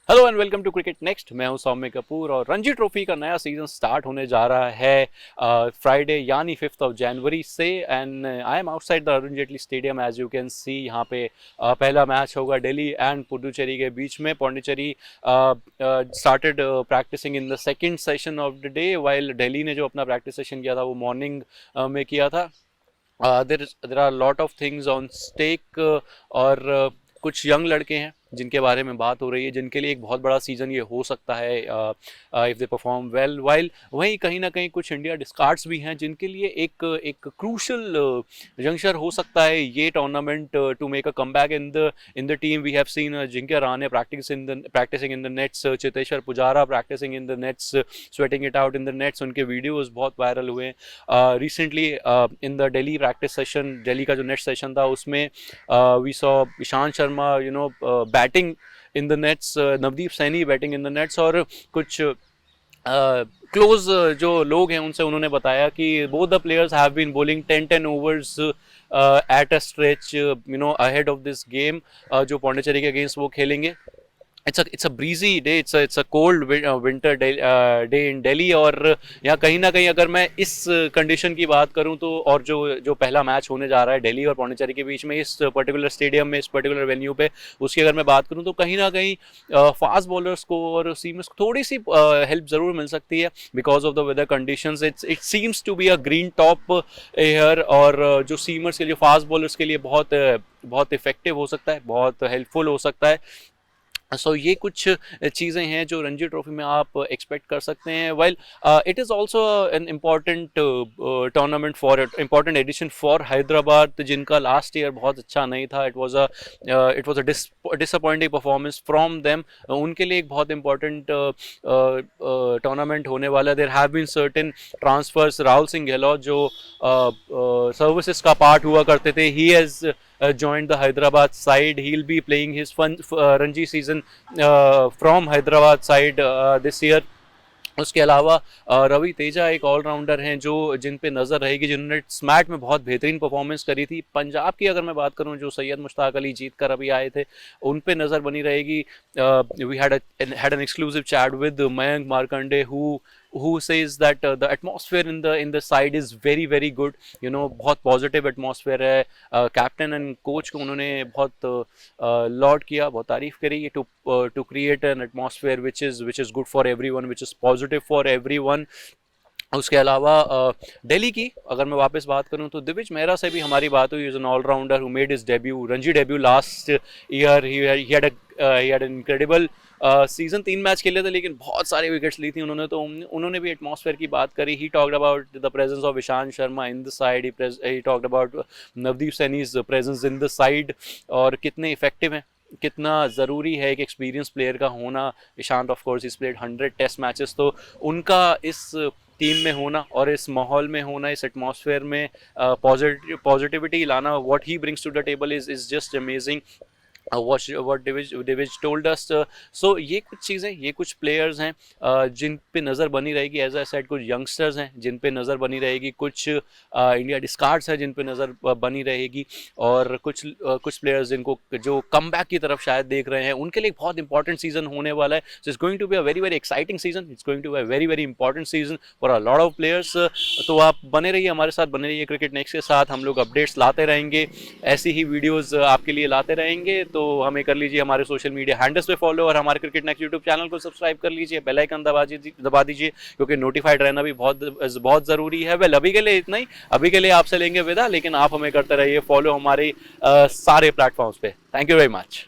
Hello and welcome to cricket next. मैं हूं सौम्य कपूर और रणजी ट्रॉफी का नया सीजन स्टार्ट होने जा रहा है फ्राइडे यानी 5 जनवरी से। And I am outside the Arun Jaitley stadium. As you can see यहाँ पे पहला मैच होगा दिल्ली एंड पुडुचेरी के बीच में। Pondicherry started practicing in the second session of the day, while Delhi ने जो अपना प्रैक्टिस सेशन किया था वो मॉर्निंग में किया था। There are lot of things on stake और कुछ यंग लड़के हैं जिनके बारे में बात हो रही है, जिनके लिए एक बहुत बड़ा सीजन ये हो सकता है if they perform well. While वहीं कहीं ना कहीं कुछ इंडिया डिस्कार्ड्स भी हैं जिनके लिए एक क्रूशल जंक्शन हो सकता है ये tournament to make a comeback in the team. We have seen Ajinkya Rahane practising in the nets, Cheteshwar Pujara practising in the nets, sweating it out in the nets. उनके वीडियोज बहुत वायरल हुए recently in the Delhi practice session. Delhi का जो next session था उसमें we saw Ishant Sharma batting in the nets, Navdeep Saini batting in the nets. और कुछ close जो लोग हैं उनसे उन्होंने बताया कि both the players have been bowling 10 overs at a stretch ahead of this game जो पौंडीचेरी के अगेंस्ट वो खेलेंगे। it's a breezy day, it's a cold winter day in Delhi। और यहाँ कहीं ना कहीं अगर मैं इस कंडीशन की बात करूँ तो, और जो पहला मैच होने जा रहा है दिल्ली और पौंडीचेरी के बीच में इस पर्टिकुलर स्टेडियम में, इस पर्टिकुलर वेन्यू पे, उसकी अगर मैं बात करूँ तो कहीं ना कहीं फास्ट बॉलर्स को और सीमर्स को थोड़ी सी हेल्प ज़रूर मिल सकती है because of the weather conditions. It seems to be a green top air और जो सीमर्स के लिए, फास्ट बॉलर्स के लिए बहुत इफेक्टिव हो सकता है, बहुत हेल्पफुल हो सकता है। ये कुछ चीज़ें हैं जो रणजी ट्रॉफी में आप एक्सपेक्ट कर सकते हैं। Well it is also an important tournament for important edition for Hyderabad, जिनका लास्ट ईयर बहुत अच्छा नहीं था। It was a disappointing performance from them. उनके लिए एक बहुत इंपॉर्टेंट टूर्नामेंट होने वाला है। There have been certain transfers. Rahul Singh Gahlot जो सर्विसेज का पार्ट हुआ करते थे, he has joined the Hyderabad side. He'll be playing his Ranji season from Hyderabad side this year. उसके अलावा रवि तेजा एक ऑलराउंडर हैं जिन पे नज़र रहेगी, जिन्होंने स्मैट में बहुत बेहतरीन परफॉर्मेंस करी थी। पंजाब की अगर मैं बात करूं, जो सैयद मुश्ताक अली जीत कर अभी आए थे, उन पे नज़र बनी रहेगी। We had an exclusive chat with Mayank Markande who says that the atmosphere in the side is very good। बहुत पॉजिटिव एटमॉस्फेयर है। कैप्टन एंड कोच को उन्होंने बहुत लॉड किया, बहुत तारीफ करी to create an atmosphere which is good for everyone, which is positive for everyone। उसके अलावा दिल्ली की अगर मैं वापस बात करूं तो दिविज मेहरा से भी हमारी बात हुई। Is an allrounder who made his debut, Ranji debut last year. He had an incredible season. 3 match खेले थे लेकिन बहुत सारे विकेट्स ली थी उन्होंने, तो उन्होंने भी एटमॉस्फेयर की बात करी। He talked about the presence of Ishant Sharma in the side. He talked about Navdeep Saini's presence in the side और कितने इफेक्टिव हैं, कितना ज़रूरी है एक एक्सपीरियंस प्लेयर का होना। Ishant of course is played 100 test matches, तो उनका इस टीम में होना और इस माहौल में होना, इस एटमॉस्फेयर में पॉजिटिविटी लाना, what he brings to the table is just amazing. what Divish told us। So ये कुछ चीज़ें, ये कुछ प्लेयर्स हैं जिन पे नज़र बनी रहेगी। एज आई सेड, कुछ यंगस्टर्स हैं जिन पे नज़र बनी रहेगी, कुछ इंडिया डिस्कार्ड्स हैं जिन पे नज़र बनी रहेगी, और कुछ प्लेयर्स जिनको जो कमबैक की तरफ शायद देख रहे हैं, उनके लिए बहुत इंपॉर्टेंट सीजन होने वाला है। So it's going to be a very exciting season. It's going to be a very important season for a lot of players. तो आप बने रहिए हमारे साथ, बने रहिए क्रिकेट नेक्स्ट के साथ। हम लोग अपडेट्स लाते रहेंगे, ऐसी ही वीडियोज़ आपके लिए लाते रहेंगे। तो हमें कर लीजिए हमारे सोशल मीडिया हैंडल्स पे फॉलो, और हमारे क्रिकेट नेक्स्ट यूट्यूब चैनल को सब्सक्राइब कर लीजिए, बेल आइकन दबा दीजिए क्योंकि नोटिफाइड रहना भी बहुत ज़रूरी है। वेल अभी के लिए इतना ही। अभी के लिए आपसे लेंगे विदा, लेकिन आप हमें करते रहिए फॉलो हमारे सारे प्लेटफॉर्म्स पे। Thank you very much.